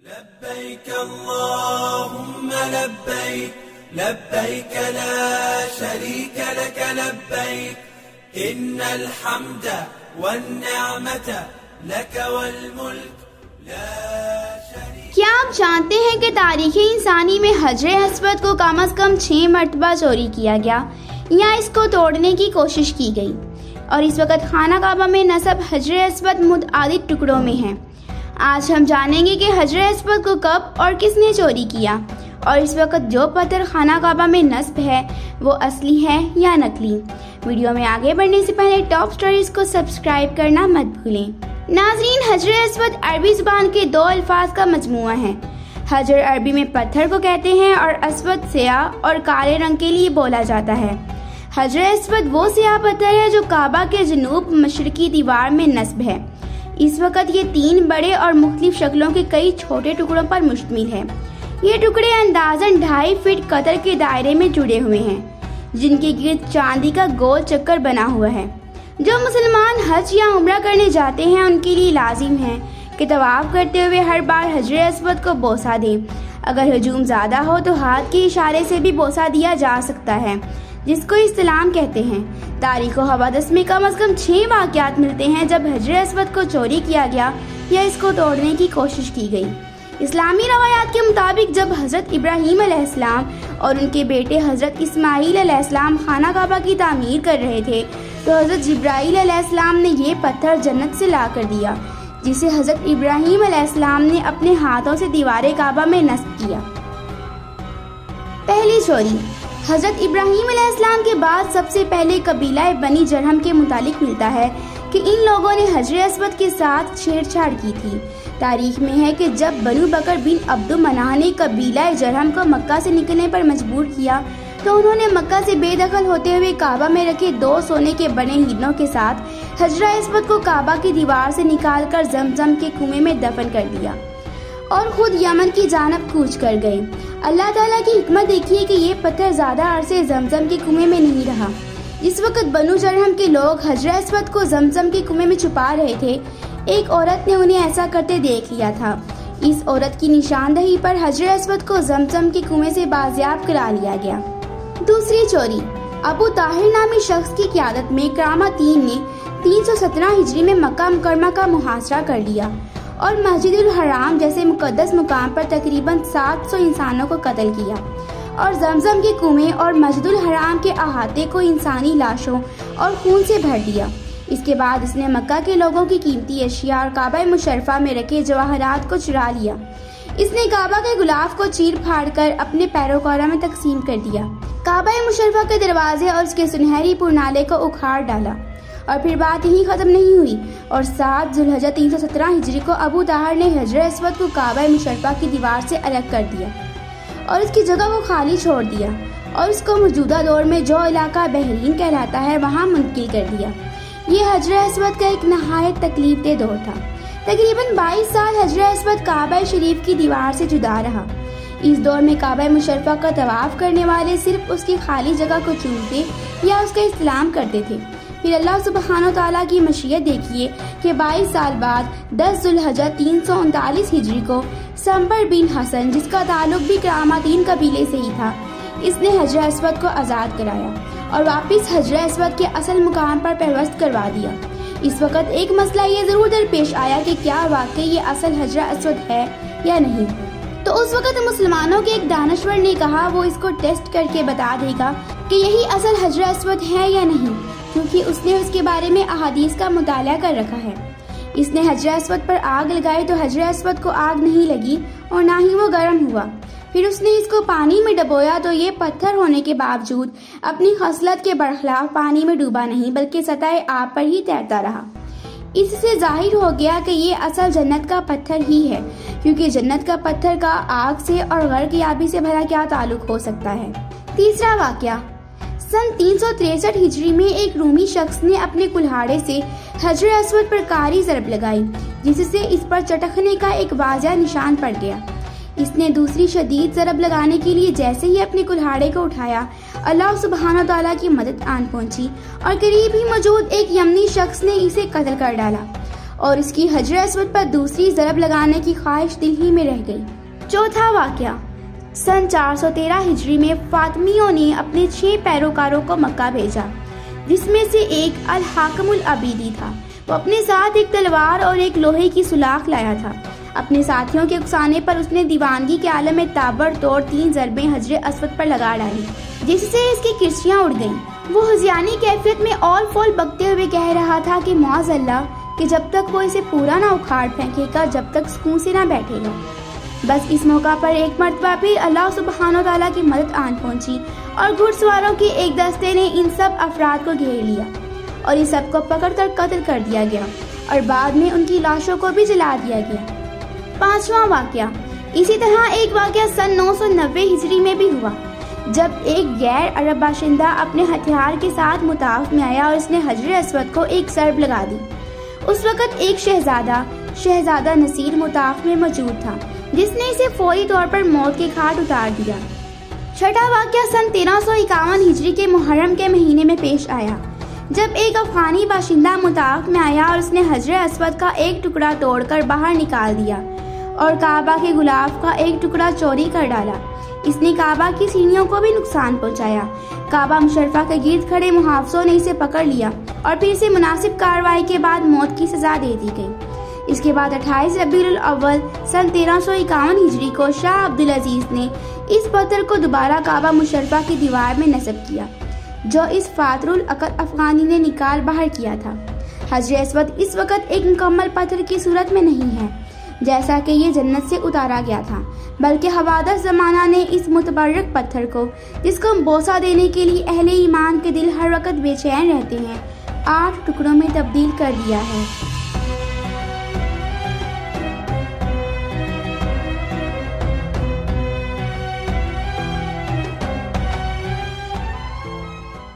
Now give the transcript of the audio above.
लब्बैक अल्लाहुम्मा लब्बैक लब्बैक ला शरीक लक लब्बैक इन्नल हम्द वन्निअमत लक वल मुल्क ला शरीक। क्या आप जानते हैं कि तारीख़ इंसानी में हजर अस्वद को कम से कम 6 मरतबा चोरी किया गया या इसको तोड़ने की कोशिश की गई और इस वक्त खाना काबा में नस्ब हजर अस्वद मुतआदिद टुकड़ों में है। आज हम जानेंगे कि हजर अस्वद को कब और किसने चोरी किया और इस वक्त जो पत्थर खाना काबा में नस्ब है वो असली है या नकली। वीडियो में आगे बढ़ने से पहले टॉप स्टोरीज को सब्सक्राइब करना मत भूलें। नाजरीन, हजर अस्वद अरबी जुबान के 2 अल्फाज का मजमुआ है। हजर अरबी में पत्थर को कहते हैं और अस्वद स्याह और काले रंग के लिए बोला जाता है। हजर अस्वद वो स्याह पत्थर है जो काबा के जनूब मशरकी दीवार में नस्ब है। इस वक्त ये 3 बड़े और मुख्तलिफ शक्लों के कई छोटे टुकड़ों पर मुश्तमिल है। ये टुकड़े अंदाजन 2.5 फीट कतर के दायरे में जुड़े हुए हैं, जिनके गिर्द चांदी का गोल चक्कर बना हुआ है। जो मुसलमान हज या उम्रा करने जाते हैं उनके लिए लाजिम है कि तवाफ करते हुए हर बार हजर अस्वद को बोसा दें। अगर हजूम ज्यादा हो तो हाथ के इशारे से भी बोसा दिया जा सकता है, जिसको इस्लाम कहते हैं। तारीख व हवादस में कम से कम 6 वाक़यात मिलते हैं जब हजर अस्वद को चोरी किया गया या इसको तोड़ने की कोशिश की गई। इस्लामी रवायात के मुताबिक जब हजरत इब्राहीम अलैहिस्सलाम और उनके बेटे हजरत इस्माईल अलैहिस्सलाम खाना काबा की तामीर कर रहे थे तो हजरत जिब्राईल अलैहिस्सलाम ने ये पत्थर जन्नत से ला कर दिया, जिसे हजरत इब्राहीम अलैहिस्सलाम ने अपने हाथों से दीवारे काबा में नस्ब किया। पहली चोरी। हजरत इब्राहीम अलैहिस्सलाम के बाद सबसे पहले कबीला बनी जरहम के मुतालिक मिलता है कि इन लोगों ने हजर अस्वद के साथ छेड़छाड़ की थी। तारीख में है कि जब बनु बकर बिन अब्दु मनाह ने कबीला जरहम को मक्का से निकलने पर मजबूर किया तो उन्होंने मक्का से बेदखल होते हुए काबा में रखे 2 सोने के बने हिरणों के साथ हजर अस्वद को काबा की दीवार से निकालकर जमजम के कुएं में दफन कर दिया और खुद यमन की जानब कूच कर गए। अल्लाह ताला की हिकमत देखिए कि ये पत्थर ज्यादा अरसे जमजम के कुएं में नहीं रहा। इस वक्त बनु जरहम के लोग हजर अस्वद को जमजम के कुएं में छुपा रहे थे। एक औरत ने उन्हें ऐसा करते देख लिया था। इस औरत की निशानदही पर हजर अस्वद को जमजम के कुएं से बाजियाब करा लिया गया। दूसरी चोरी। अबू ताहिर नामी शख्स की क़यादत में करामा 3 ने 317 हिजरी में मक्का मुकरमा का मुहासरा कर लिया और मस्जिदुल हराम जैसे मुकद्दस मुकाम पर तकरीबन 700 इंसानों को कत्ल किया और जमजम के कुएं और मस्जिदुल हराम के अहाते को इंसानी लाशों और खून से भर दिया। इसके बाद इसने मक्का के लोगों की कीमती अशिया और काबा मुशर्रफा में रखे जवाहरात को चुरा लिया। इसने काबा के गुलाफ को चीर फाड़ कर अपने पैरोकारों में तकसीम कर दिया। काबा मुशर्रफा के दरवाजे और उसके सुनहरी पुरनाले को उखाड़ डाला। और फिर बात यही खत्म नहीं हुई और 7 जुल्हज्जा 317 हिजरी को अबू ताहिर ने हजर अस्वद को काबा मुशर्रफा की दीवार से अलग कर दिया और इसकी जगह को खाली छोड़ दिया और इसको मौजूदा दौर में जो इलाका बहरीन कहलाता है वहाँ मुंतकिल कर दिया। ये हजर अस्वद का एक नहायत तकलीफदेह दौर था। तकरीबन 22 साल हजर अस्वद काबा शरीफ की दीवार से जुदा रहा। इस दौर में काबा मुशर्रफा का तवाफ करने वाले सिर्फ उसकी खाली जगह को चूमते या उसका इस्तेमाल करते थे। फिर अल्लाह सुब्हानो ताला की मशीयत देखिए कि 22 साल बाद 10 जुल्हज्जा 339 हिजरी को संबर बिन हसन, जिसका ताल्लुक भी करामा 3 कबीले से ही था, इसने हजर अस्वद को आज़ाद कराया और वापस हजर अस्वद के असल मुकाम पर पेवस्त करवा दिया। इस वक्त एक मसला ये जरूर दरपेश आया कि क्या वाकई ये असल हजर अस्वद है या नहीं। तो उस वक्त मुसलमानों के एक दानश्वर ने कहा वो इसको टेस्ट करके बता देगा कि यही असल हजर अस्वद है या नहीं, क्योंकि उसने उसके बारे में अहादीस का मुताला कर रखा है। इसने हजर अस्वद पर आग लगाई तो हजर अस्वद को आग नहीं लगी और ना ही वो गर्म हुआ। फिर उसने इसको पानी में डबोया तो ये पत्थर होने के बावजूद अपनी खसलत के बरखिलाफ पानी में डूबा नहीं बल्कि सतह आब पर ही तैरता रहा। इससे जाहिर हो गया कि ये असल जन्नत का पत्थर ही है, क्योंकि जन्नत का पत्थर का आग से और गर्क-ए-आबी से भला क्या ताल्लुक हो सकता है। तीसरा वाकया। सन 363 हिजरी में एक रूमी शख्स ने अपने कुल्हाड़े से हजर अस्वद पर कारी ज़रब लगाई, जिससे इस पर चटकने का एक वाज़िह निशान पड़ गया। इसने दूसरी शदीद ज़रब लगाने के लिए जैसे ही अपने कुल्हाड़े को उठाया, अल्लाह सुब्हानो ताला की मदद आन पहुंची और करीब ही मौजूद एक यमनी शख्स ने इसे कत्ल कर डाला और इसकी हजर अस्वद पर दूसरी ज़रब लगाने की ख्वाहिश दिल ही में रह गई। चौथा वाक़या, सन 413 हिजरी में फातमियों ने अपने 6 पैरोकारों को मक्का भेजा, जिसमें से एक अल हाकमुल अबीदी था। वो अपने साथ एक तलवार और एक लोहे की सुलाख लाया था। अपने साथियों के उकसाने पर उसने दीवानगी के आलम में ताबड़तोड़ 3 ज़रबें हजर अस्वद पर लगा डाली, जिससे इसकी किरचियां उड़ गईं। वो हुज़ियानी कैफियत में औल फौल बकते हुए कह रहा था कि मौज़ल्लाह कि जब तक वो इसे पूरा ना उखाड़ फेंकेगा, जब तक सुकून से ना बैठेगा। बस इस मौका पर एक मर्तबा फिर अल्लाह सुब्हानो तआला की मदद आन पहुंची और घुड़सवारों के एक दस्ते ने इन सब अफराद को घेर लिया और इन सबको पकड़कर कत्ल कर दिया गया और बाद में उनकी लाशों को भी जला दिया गया। 5वां वाक़या, इसी तरह एक वाक़या सन 990 हिजरी में भी हुआ, जब एक गैर अरब बाशिंदा अपने हथियार के साथ मुताफ में आया और उसने हजर अस्वद को एक ज़रब लगा दी। उस वक़्त एक शहजादा नसीर मुताफ में मौजूद था, जिसने इसे फौरी तौर पर मौत के घाट उतार दिया। छठा वाक़या सन 1351 हिजरी के मुहर्रम के महीने में पेश आया, जब एक अफगानी बाशिंदा मुताफ में आया और उसने हजर अस्वद का एक टुकड़ा तोड़कर बाहर निकाल दिया और काबा के गुलाफ का एक टुकड़ा चोरी कर डाला। इसने काबा की सीढ़ियों को भी नुकसान पहुंचाया। काबा मुशर्रफा के गिर्द खड़े मुहाफिजों ने इसे पकड़ लिया और फिर इसे मुनासिब कार्रवाई के बाद मौत की सजा दे दी गई। इसके बाद 28 रबीउल अव्वल सन 1351 हिजरी को शाह अब्दुल अजीज ने इस पत्थर को दोबारा काबा मुशर्रफा की दीवार में नस्ब किया, जो इस फातरुल अकल अफगानी ने निकाल बाहर किया था। हजर अस्वद इस वक्त एक मुकम्मल पत्थर की सूरत में नहीं है, जैसा कि ये जन्नत से उतारा गया था, बल्कि हवादस ज़माना ने इस मुतबर्रक पत्थर को, जिसको बोसा देने के लिए अहले ईमान के दिल हर वक्त बेचैन रहते हैं, 8 टुकड़ों में तब्दील कर दिया है।